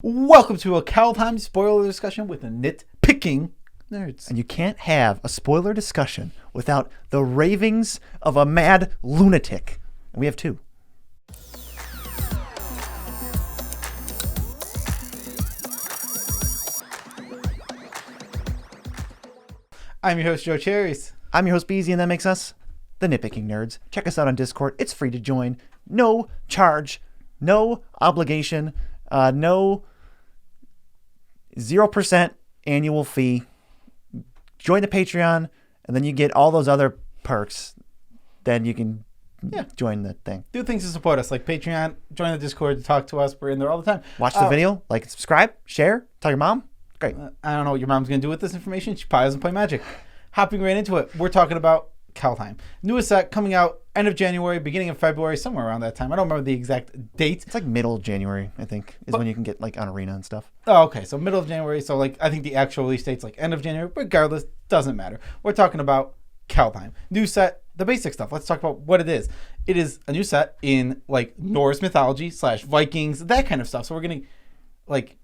Welcome to a Kaldheim spoiler discussion with the Nitpicking nerds. And you can't have a spoiler discussion without the ravings of a mad lunatic. And we have two. I'm your host, Joe Cherries. I'm your host, Beezy, and that makes us the Nitpicking Nerds. Check us out on Discord. It's free to join. No charge. No obligation. No 0% annual fee. Join the Patreon, and then you get all those other perks. Then you can join the thing. Do things to support us, like Patreon, join the Discord, talk to us. We're in there all the time. Watch the video, like, subscribe, share, tell your mom. Great. I don't know what your mom's going to do with this information. She probably doesn't play Magic. Hopping right into it, we're talking about Kaldheim. Newest set coming out end of January, beginning of February, somewhere around that time. I don't remember the exact date. It's like middle of January, I think, is when you can get like on Arena and stuff. Oh, okay. So middle of January. So like I think the actual release date's like end of January. Regardless, doesn't matter. We're talking about Kaldheim. New set, the basic stuff. Let's talk about what it is. It is a new set in like Norse mythology / Vikings, that kind of stuff. So we're getting like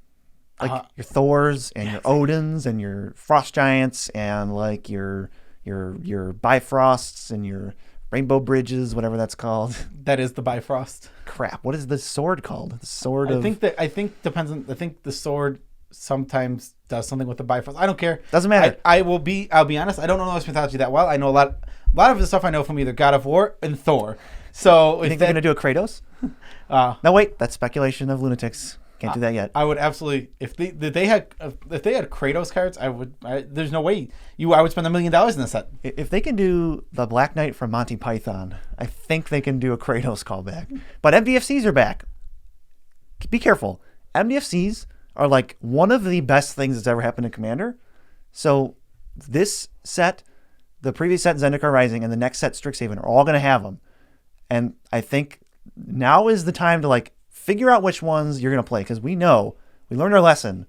your Thors and your Odins and your Frost Giants and like your Bifrosts and your Rainbow Bridges, whatever that's called. That is the Bifrost. Crap. What is the sword called? The sword I think the sword sometimes does something with the Bifrost. I don't care. Doesn't matter. I'll be honest, I don't know Norse mythology that well. I know a lot of the stuff I know from either God of War and Thor. So you think they're gonna do a Kratos? No, wait, that's speculation of lunatics. Can't do that yet. I would absolutely, if they had Kratos cards, there's no way I would spend $1 million in this set. If they can do the Black Knight from Monty Python, I think they can do a Kratos callback. But MDFCs are back. Be careful. MDFCs are like one of the best things that's ever happened in Commander. So this set, the previous set Zendikar Rising, and the next set Strixhaven are all going to have them. And I think now is the time to like figure out which ones you're going to play, because we learned our lesson,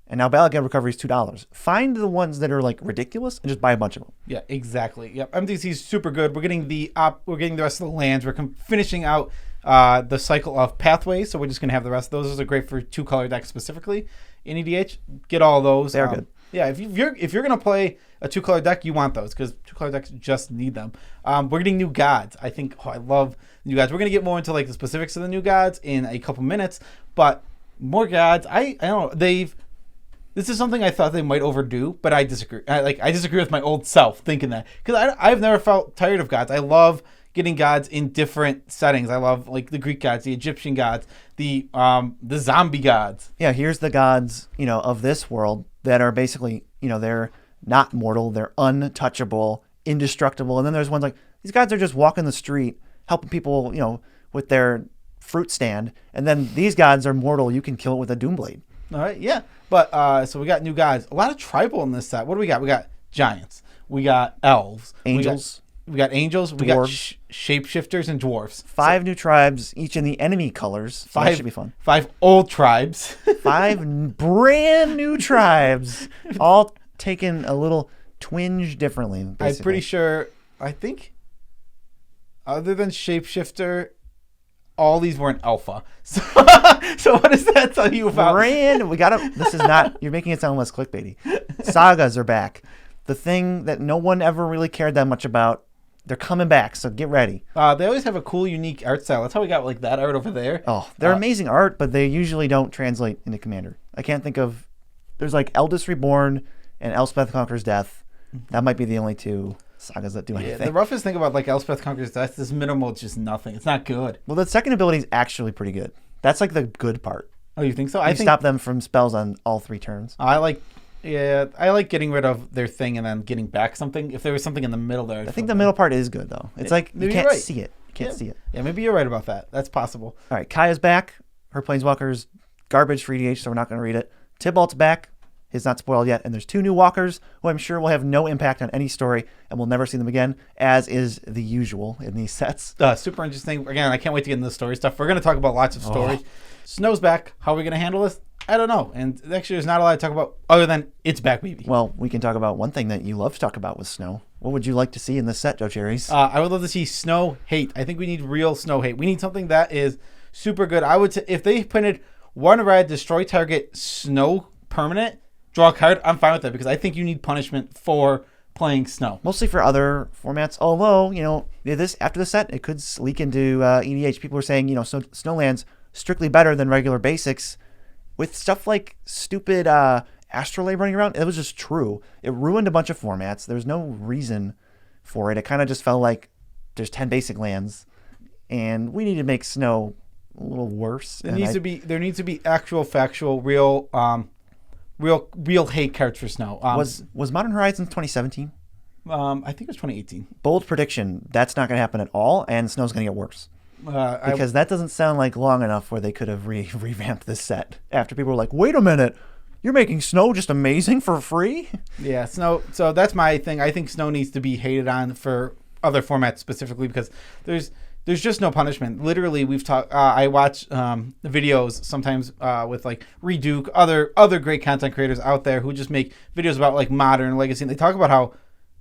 and now Battleground Recovery is $2. Find the ones that are like ridiculous and just buy a bunch of them. Yeah, exactly. Yep, MDC is super good. We're getting the rest of the lands. We're finishing out the cycle of pathways, so we're just going to have the rest of those. Those are great for 2-color decks specifically in EDH. Get all those. They're good. Yeah, if you're going to play a 2-color deck, you want those because 2-color decks just need them. We're getting new gods. I love new gods. We're going to get more into like the specifics of the new gods in a couple minutes, but more gods. I don't know. This is something I thought they might overdo, but I disagree. I disagree with my old self thinking that, because I've never felt tired of gods. I love getting gods in different settings. I love like the Greek gods, the Egyptian gods, the zombie gods. Yeah, here's the gods, of this world that are basically, they're not mortal, they're untouchable, indestructible. And then there's ones like, these gods are just walking the street, helping people, with their fruit stand. And then these gods are mortal, you can kill it with a Doomblade. All right, yeah. But so we got new gods. A lot of tribal in this set. What do we got? We got giants. We got elves. Angels. We got angels. Dwarves. We got shapeshifters and dwarves. 5 new tribes, each in the enemy colors. So that should be fun. 5 old tribes. 5 brand new tribes, all taken a little twinge differently. Basically. I'm pretty sure. I think, other than shapeshifter, all these were in alpha. So what does that tell you about? This is not. You're making it sound less clickbaity. Sagas are back. The thing that no one ever really cared that much about. They're coming back, so get ready. They always have a cool, unique art style. That's how we got like that art over there. Oh, they're amazing art, but they usually don't translate into Commander. I can't think of. There's like Eldest Reborn and Elspeth Conquers Death. That might be the only 2 sagas that do anything. Yeah, the roughest thing about like Elspeth Conquers Death is minimal. It's just nothing. It's not good. Well, the second ability is actually pretty good. That's like the good part. Oh, you think so? I think stop them from spells on all 3 turns. I like getting rid of their thing and then getting back something. If there was something in the middle there, I think the middle part is good though. It's like you can't see it. You can't see it. Yeah, maybe you're right about that. That's possible. All right, Kaya's back. Her Planeswalker's garbage for EDH, so we're not going to read it. Tybalt's back. He's not spoiled yet. And there's 2 new walkers who I'm sure will have no impact on any story and we'll never see them again, as is the usual in these sets. Super interesting. Again, I can't wait to get into the story stuff. We're going to talk about lots of stories. Snow's back. How are we going to handle this? I don't know. And actually, there's not a lot to talk about other than it's back, baby. Well, we can talk about one thing that you love to talk about with snow. What would you like to see in this set, Joe Cherries? I would love to see snow hate. I think we need real snow hate. We need something that is super good. I would say if they printed 1 red, destroy target snow permanent, draw a card. I'm fine with that because I think you need punishment for playing snow. Mostly for other formats, although, this after the set, it could leak into EDH. People are saying, Snowland's strictly better than regular basics with stuff like stupid Astrolabe running around. It was just true. It ruined a bunch of formats. There's no reason for it. It kind of just felt like there's 10 basic lands, and we need to make Snow a little worse. There needs to be actual, factual, real hate cards for Snow. Was Modern Horizons 2017? I think it was 2018. Bold prediction. That's not going to happen at all, and Snow's going to get worse. Because that doesn't sound like long enough where they could have revamped this set. After people were like, wait a minute, you're making Snow just amazing for free? Yeah, Snow. So that's my thing. I think Snow needs to be hated on for other formats specifically because there's just no punishment. Literally, we've talked. I watch videos sometimes with like Reduke, other great content creators out there who just make videos about like Modern, Legacy, and they talk about how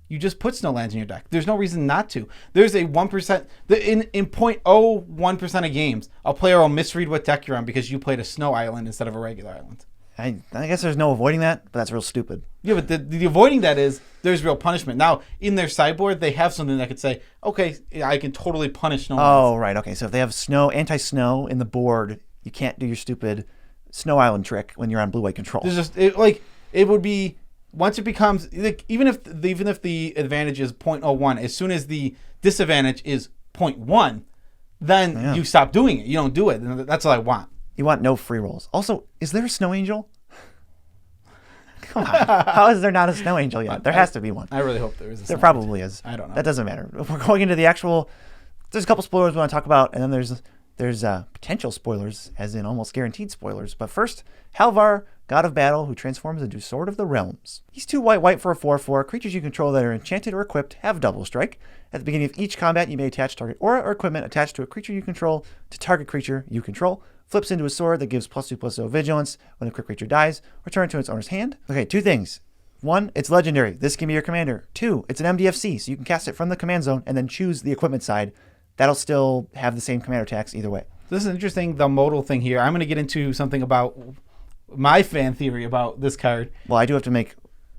you just put Snowlands in your deck. There's no reason not to. There's a 1%, in 0.01% of games, a player will misread what deck you're on because you played a Snow Island instead of a regular island. I guess there's no avoiding that, but that's real stupid. Yeah, but the avoiding that is there's real punishment. Now, in their sideboard, they have something that could say, okay, I can totally punish Snowlands. Oh, right. Okay, so if they have anti-snow in the board, you can't do your stupid Snow Island trick when you're on blue-white control. There's just, it would be... Once it becomes even if the advantage is 0.01, as soon as the disadvantage is 0.1, then you stop doing it. You don't do it. That's what I want. You want no free rolls. Also, is there a Snow Angel? Come on. How is there not a Snow Angel yet? There has to be one. I really hope there is. There probably is. I don't know. That doesn't matter. We're going into the actual. There's a couple spoilers we want to talk about, and then there's potential spoilers, as in almost guaranteed spoilers. But first, Halvar, God of Battle, who transforms into Sword of the Realms. He's 2 white for a 4/4. Creatures you control that are enchanted or equipped have double strike. At the beginning of each combat, you may attach target aura or equipment attached to a creature you control to target creature you control. Flips into a sword that gives +2/+0 vigilance when a quick creature dies. Return to its owner's hand. Okay, 2 things. 1, it's legendary. This can be your commander. 2, it's an MDFC, so you can cast it from the command zone and then choose the equipment side. That'll still have the same commander attacks either way. This is interesting, the modal thing here. I'm going to get into something about my fan theory about this card. Well, I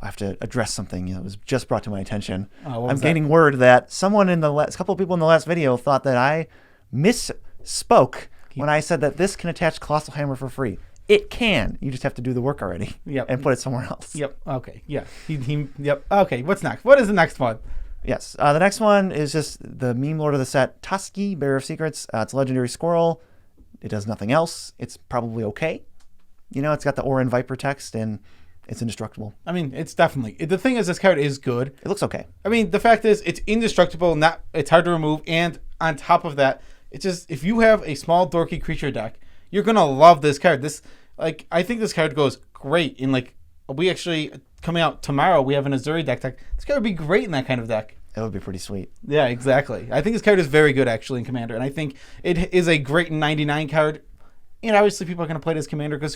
have to address something that was just brought to my attention. I'm that? getting word that someone a couple of people in the last video thought that I misspoke when I said that this can attach Colossal Hammer for free. It can. You just have to do the work already. Yep. And put it somewhere else. Yep. Okay. Yeah. Yep. Okay. What's next? What is the next one? Yes. The next one is just the meme lord of the set, Tusky, Bearer of Secrets. It's a legendary squirrel. It does nothing else. It's probably okay. It's got the Aura and Viper text, and it's indestructible. I mean, it's definitely... The thing is, this card is good. It looks okay. I mean, the fact is, it's indestructible, it's hard to remove, and on top of that, it's just, if you have a small, dorky creature deck, you're going to love this card. I think this card goes great in, we actually, coming out tomorrow, we have an Azuri deck. This card would be great in that kind of deck. It would be pretty sweet. Yeah, exactly. I think this card is very good, actually, in Commander, and I think it is a great 99 card. And obviously people are going to play this commander because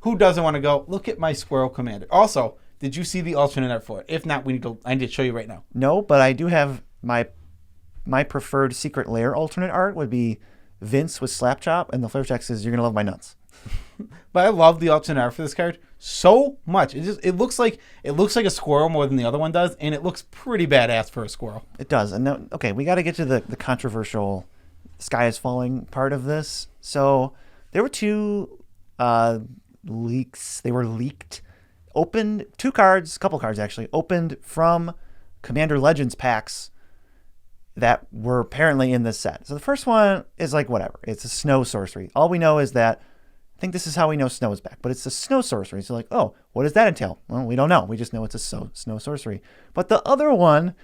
who doesn't want to go, look at my squirrel commander. Also, did you see the alternate art for it? If not, I need to show you right now. No, but I do have my preferred secret Lair alternate art would be Vince with Slapchop, and the flavor text is, you're going to love my nuts. But I love the alternate art for this card so much. It looks like a squirrel more than the other one does, and it looks pretty badass for a squirrel. It does. And now, okay, we got to get to the controversial sky is falling part of this. So there were 2 leaks. They were leaked. Opened 2 cards, a couple cards actually, opened from Commander Legends packs that were apparently in this set. So the first one is whatever. It's a snow sorcery. All we know is that, I think this is how we know snow is back, but it's a snow sorcery. So oh, what does that entail? Well, we don't know. We just know it's a snow sorcery. But the other one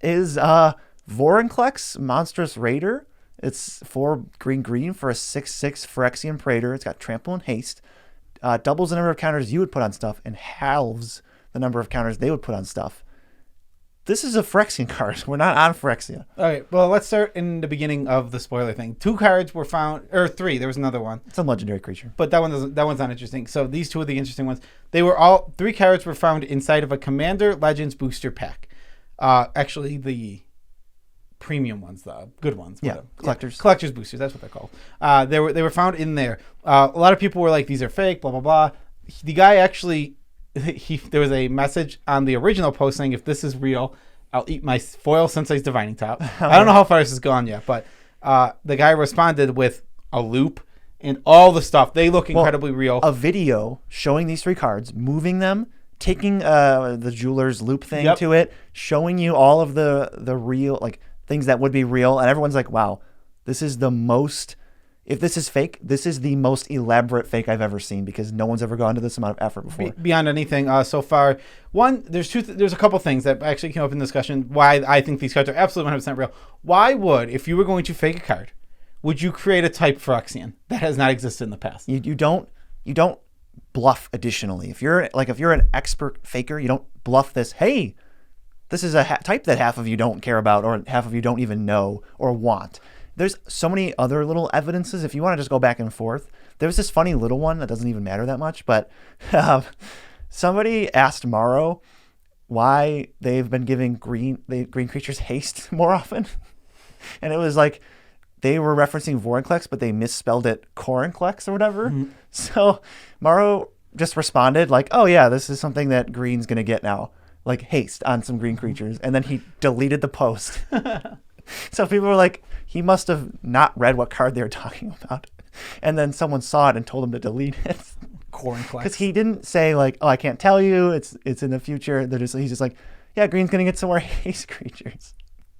is Vorinclex, Monstrous Raider. It's 4 green for a 6/6 Phyrexian Praetor. It's got trample and haste. Doubles the number of counters you would put on stuff and halves the number of counters they would put on stuff. This is a Phyrexian card. We're not on Phyrexia. All right. Well, let's start in the beginning of the spoiler thing. 2 cards were found, or 3. There was another one. It's a legendary creature. But that one's not interesting. So these 2 are the interesting ones. 3 cards were found inside of a Commander Legends booster pack. Actually, the premium ones, the good ones. Yeah, whatever. collectors. Collector's boosters, that's what they're called. They were found in there. A lot of people were like, these are fake, blah, blah, blah. The guy actually, there was a message on the original post saying, if this is real, I'll eat my foil sensei's divining top. I don't know how far this has gone yet, but the guy responded with a loop and all the stuff. They look incredibly real. A video showing these 3 cards, moving them, taking the jeweler's loop thing to it, showing you all of the real, like, things that would be real. And everyone's like, wow, this is the most, if this is fake, this is the most elaborate fake I've ever seen, because no one's ever gone to this amount of effort before. Beyond anything so far. One, there's a couple things that actually came up in discussion why I think these cards are absolutely 100% real. Why would, if you were going to fake a card, would you create a type Phyrexian that has not existed in the past? You don't bluff additionally. If you're an expert faker, you don't bluff this, hey, this is a type that half of you don't care about or half of you don't even know or want. There's so many other little evidences. If you want to just go back and forth, there was this funny little one that doesn't even matter that much, but somebody asked Morrow why they've been giving green creatures haste more often. And it was like they were referencing Vorinclex, but they misspelled it Vorinklex or whatever. Mm-hmm. So Morrow just responded like, oh yeah, this is something that green's going to get now. Like haste on some green creatures. And then he deleted the post. So people were like, he must have not read what card they were talking about. And then someone saw it and told him to delete it. Because he didn't say like, oh, I can't tell you. It's in the future. He's just like, yeah, green's going to get some more haste creatures.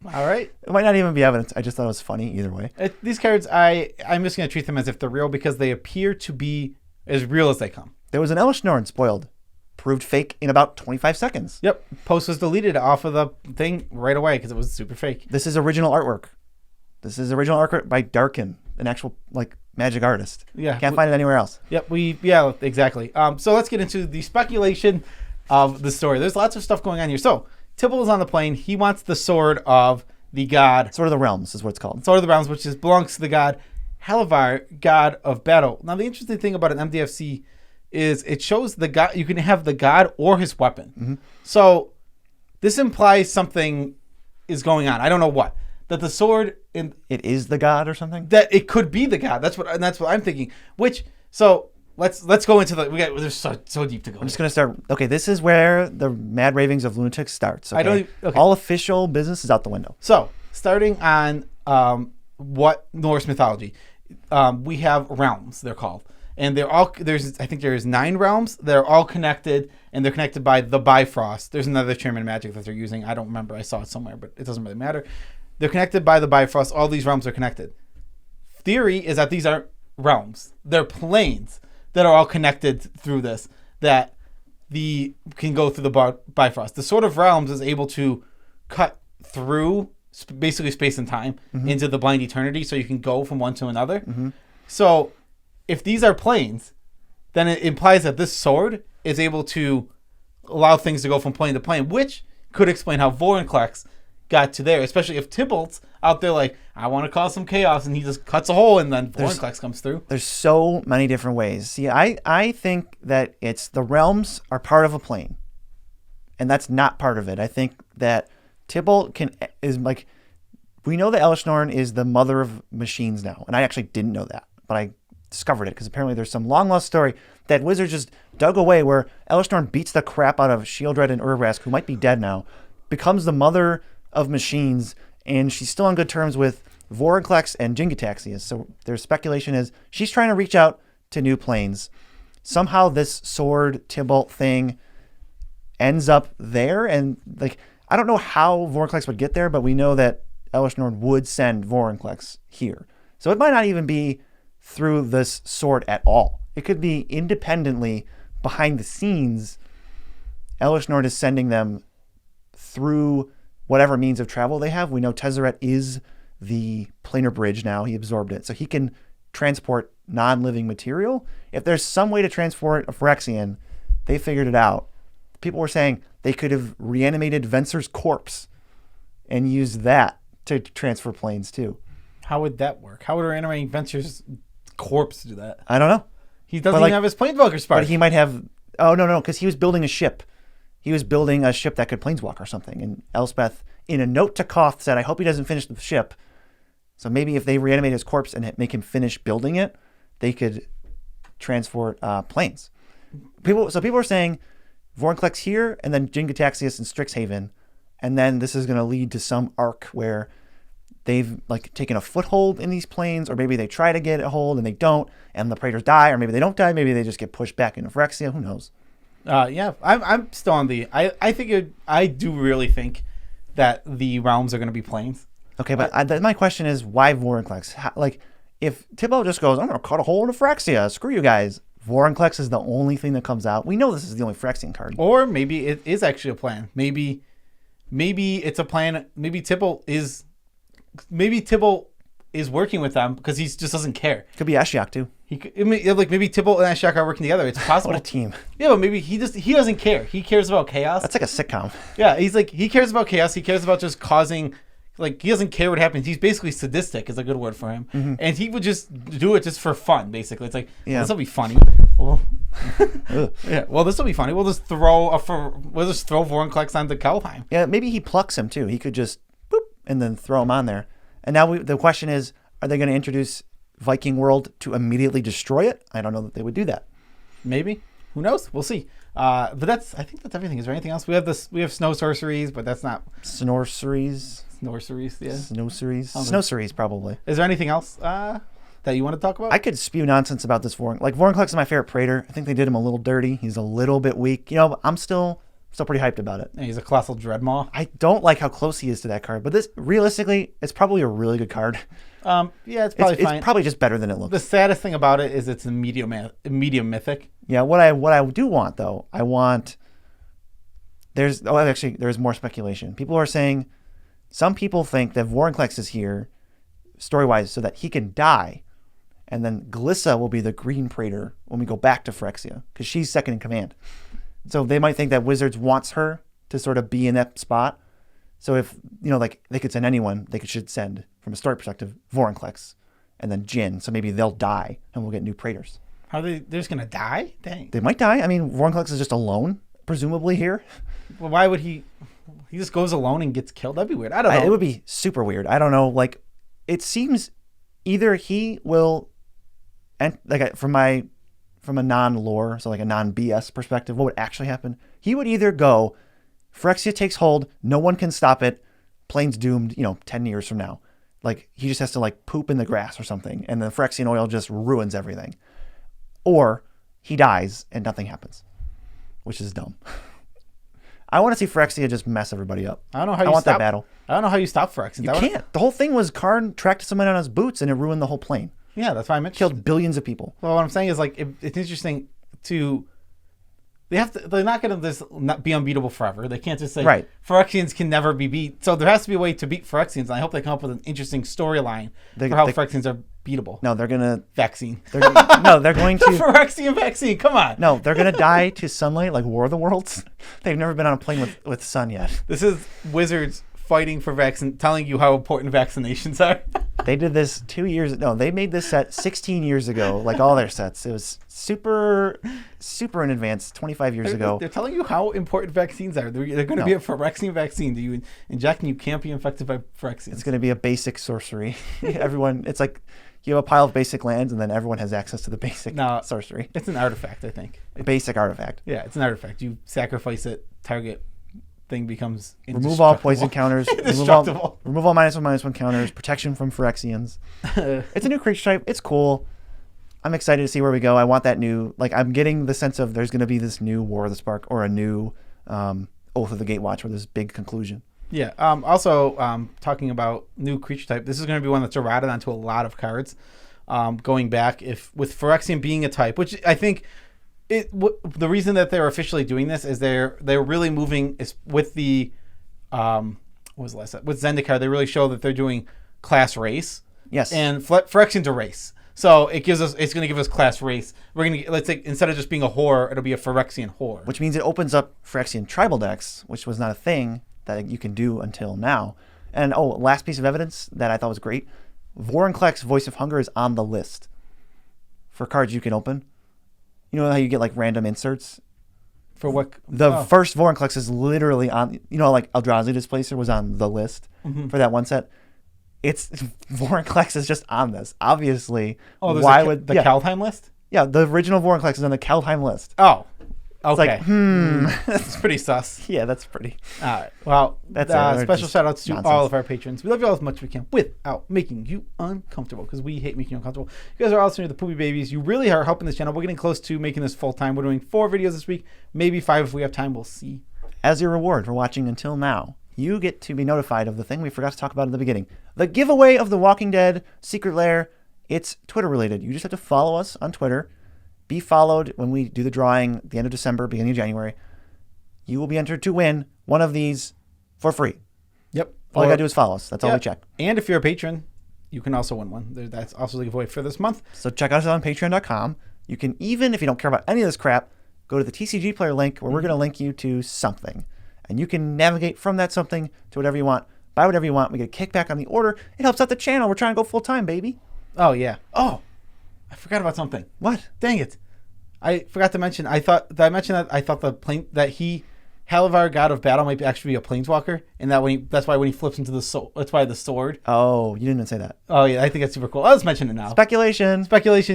All right. It might not even be evidence. I just thought it was funny either way. These cards, I'm just going to treat them as if they're real because they appear to be as real as they come. There was an Elishnorn spoiled. Proved fake in about 25 seconds. Yep. Post was deleted off of the thing right away because it was super fake. This is original artwork. This is original artwork by Darkin, an actual like magic artist. Yeah. Can't find it anywhere else. Yep. Yeah, exactly. So let's get into the speculation of the story. There's lots of stuff going on here. So Tibble is on the plane. He wants the sword of the god. Sword of the Realms is what it's called. Sword of the Realms, which belongs to the god Halvar, God of Battle. Now, the interesting thing about an MDFC is it shows the god. You can have the god or his weapon. Mm-hmm. So this implies something is going on. I don't know what. That the sword it is the god or something. That it could be the god. That's what I'm thinking. Let's go into there's so deep to go. I'm just gonna start. Okay, this is where the Mad Ravings of Lunatic starts. Okay? All official business is out the window. So starting on what Norse mythology, we have realms. They're called. And there's 9 realms. They're all connected, and they're connected by the Bifrost. There's another Chairman Magic that they're using. I don't remember. I saw it somewhere, but it doesn't really matter. They're connected by the Bifrost. All these realms are connected. Theory is that these aren't realms. They're planes that are all connected through this, that can go through the Bifrost. The Sword of Realms is able to cut through basically space and time into the blind eternity, so you can go from one to another. Mm-hmm. So if these are planes, then it implies that this sword is able to allow things to go from plane to plane, which could explain how Vorinclex got to there, especially if Tybalt's out there like, I want to cause some chaos, and he just cuts a hole, and then Vorinclex comes through. There's so many different ways. See, I think that it's the realms are part of a plane, and that's not part of it. I think that Tybalt is like, we know that Elishnorn is the mother of machines now, and I actually didn't know that, but I discovered it because apparently there's some long lost story that Wizards just dug away where Elishnorn beats the crap out of Shieldred and Urbrask, who might be dead now, becomes the mother of machines, and she's still on good terms with Vorinclex and Jingataxias. So their speculation is she's trying to reach out to new planes. Somehow this sword Tybalt thing ends up there, and like I don't know how Vorinclex would get there, but we know that Elishnorn would send Vorinclex here. So it might not even be through this sword at all. It could be independently behind the scenes. Elishnorn is sending them through whatever means of travel they have. We know Tezzeret is the planar bridge now. He absorbed it. So he can transport non-living material. If there's some way to transport a Phyrexian, they figured it out. People were saying they could have reanimated Venser's corpse and used that to transfer planes too. How would that work? How would reanimating Venser's corpse do that? I don't know. He doesn't even have his Planeswalker spark. But he might have... Oh, no, because he was building a ship. he was building a ship that could planeswalk or something. And Elspeth, in a note to Koth, said, I hope he doesn't finish the ship. So maybe if they reanimate his corpse and make him finish building it, they could transport planes. People are saying Vorinclex here, and then Jin-Gitaxias and Strixhaven, and then this is going to lead to some arc where they've like taken a foothold in these planes, or maybe they try to get a hold and they don't, and the Praetors die, or maybe they don't die, maybe they just get pushed back into Phyrexia. Who knows? Yeah, I'm still on the. I do really think that the realms are going to be planes. Okay, but my question is, why Vorinclex? Like, if Tibbo just goes, I'm going to cut a hole into Phyrexia, screw you guys. Vorinclex is the only thing that comes out. We know this is the only Phyrexian card. Or maybe it is actually a plan. Maybe it's a plan. Maybe Tibble is working with them because he just doesn't care. Could be Ashiok too. Maybe Tibble and Ashiok are working together. It's possible. What a team. Yeah, but maybe he doesn't care. He cares about chaos. That's like a sitcom. Yeah, he cares about chaos. He cares about just causing. Like, he doesn't care what happens. He's basically sadistic is a good word for him. Mm-hmm. And he would just do it just for fun, basically. It's like, this will be funny. Well, this will be funny. We'll just throw Vorinclex onto Kaldheim. Yeah, maybe he plucks him too. He could just boop and then throw him on there. And now the question is, are they going to introduce Viking World to immediately destroy it? I don't know that they would do that. Maybe. Who knows? We'll see. But I think that's everything. Is there anything else? We have snow sorceries, but that's not sorceries. Snorceries, yeah. Snowceries, probably. Is there anything else that you want to talk about? I could spew nonsense about this Vorinclex. Like, Vorinclex is my favorite Praetor. I think they did him a little dirty. He's a little bit weak. You know, I'm still pretty hyped about it. And he's a Colossal Dreadmaw. I don't like how close he is to that card, but this, realistically, it's probably a really good card. Yeah, it's probably fine. It's probably just better than it looks. The saddest thing about it is it's a medium mythic. Yeah, what I do want, though, there's more speculation. People are saying, some people think that Vorinclex is here, story-wise, so that he can die, and then Glissa will be the Green Praetor when we go back to Phyrexia, because she's second in command. So they might think that Wizards wants her to sort of be in that spot. So if, like, they could send anyone, should send, from a story perspective, Vorinclex, and then Jin, so maybe they'll die, and we'll get new Praetors. They're just going to die? Dang. They might die. I mean, Vorinclex is just alone, presumably, here. Well, why would he... He just goes alone and gets killed. That'd be weird. I don't know. It would be super weird. I don't know. Like, it seems either he will, and like from a non-lore, so like a non-BS perspective, what would actually happen? He would either go, Phyrexia takes hold, no one can stop it, plane's doomed, 10 years from now. Like, he just has to like poop in the grass or something, and the Phyrexian oil just ruins everything. Or he dies and nothing happens, which is dumb. I want to see Phyrexia just mess everybody up. I want that battle. I don't know how you stop Phyrexians. You can't. The whole thing was Karn tracked someone on his boots and it ruined the whole plane. Yeah, that's why I mentioned. Killed billions of people. Well, what I'm saying is, like, it's interesting to... They're not going to just not be unbeatable forever. They can't just say Phyrexians can never be beat. So there has to be a way to beat Phyrexians. And I hope they come up with an interesting storyline for how Phyrexians are beatable. No, they're going to... Vaccine. They're going to... The Phyrexian vaccine, come on. No, they're going to die to sunlight like War of the Worlds. They've never been on a plane with sun yet. This is Wizards fighting for telling you how important vaccinations are. They did this 2 years... No, they made this set 16 years ago, like all their sets. It was super in advance, 25 years ago. They're telling you how important vaccines are. They're going to be a Phyrexian vaccine. You inject and you can't be infected by Phyrexians. It's going to be a basic sorcery. Everyone... It's like... You have a pile of basic lands, and then everyone has access to the basic sorcery. It's an artifact, I think. A basic artifact. Yeah, it's an artifact. You sacrifice it, target thing becomes remove all poison counters. remove all -1/-1 counters. Protection from Phyrexians. It's a new creature type. It's cool. I'm excited to see where we go. I want that new... Like, I'm getting the sense of there's going to be this new War of the Spark or a new Oath of the Gatewatch with this big conclusion. Yeah. Also, talking about new creature type, this is going to be one that's errated onto a lot of cards. Going back, with Phyrexian being a type, which I think the reason that they're officially doing this is they're really moving is with the what was the last set? With Zendikar, they really show that they're doing class race. Yes. And Phyrexian's a race. So it's going to give us class race. We're going to, let's say, instead of just being a horror, it'll be a Phyrexian horror. Which means it opens up Phyrexian tribal decks, which was not a thing that you can do until now. And last piece of evidence that I thought was great. Vorinclex Voice of Hunger is on the list for cards you can open. You know how you get like random inserts? For what? The first Vorinclex is literally on, like Eldrazi Displacer was on the list for that one set. It's Vorinclex is just on this. Obviously, why would the Kaldheim list? Yeah, the original Vorinclex is on the Kaldheim list. Oh, okay. It's That's pretty sus. Yeah, that's pretty. All right. Well, that's special shout outs to nonsense. all of our patrons. We love you all as much as we can without making you uncomfortable, because we hate making you uncomfortable. You guys are all listening to the Poopy Babies. You really are helping this channel. We're getting close to making this full time. We're doing 4 videos this week, maybe 5 if we have time. We'll see. As your reward for watching until now, you get to be notified of the thing we forgot to talk about in the beginning. The giveaway of the Walking Dead Secret Lair. It's Twitter related. You just have to follow us on Twitter. Be followed when we do the drawing at the end of December, beginning of January. You will be entered to win one of these for free. Yep. All you got to do is follow us. That's all we check. And if you're a patron, you can also win one. That's also the giveaway for this month. So check us out on patreon.com. You can, even if you don't care about any of this crap, go to the TCG player link where we're going to link you to something. And you can navigate from that something to whatever you want. Buy whatever you want. We get a kickback on the order. It helps out the channel. We're trying to go full time, baby. Oh, yeah. Oh, I forgot about something. What? Dang it. I forgot to mention. I thought the Halvar God of Battle might actually be a planeswalker, and that's why when he flips into that's why the sword. Oh, you didn't say that. Oh, yeah. I think that's super cool. I'll just mention it now. Speculation.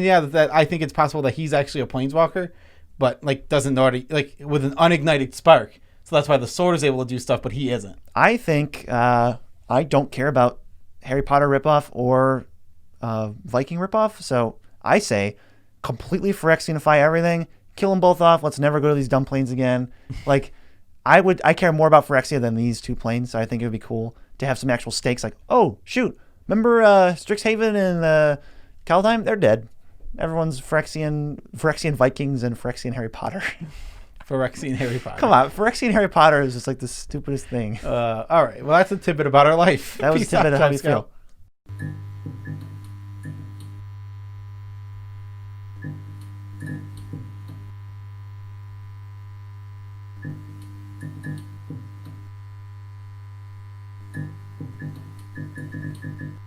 Yeah, that I think it's possible that he's actually a planeswalker, but doesn't know how to, with an unignited spark. So that's why the sword is able to do stuff, but he isn't. I think I don't care about Harry Potter ripoff or Viking ripoff, so I say completely Phyrexianify everything, kill them both off. Let's never go to these dumb planes again. I care more about Phyrexia than these 2 planes, so I think it would be cool to have some actual stakes. Oh shoot, remember Strixhaven and Kaldheim? They're dead. Everyone's Phyrexian Vikings and Phyrexian Harry Potter. Phyrexian Harry Potter. Come on, Phyrexian Harry Potter is just the stupidest thing. All right. Well, that's a tidbit about our life. That was a tidbit of how we feel.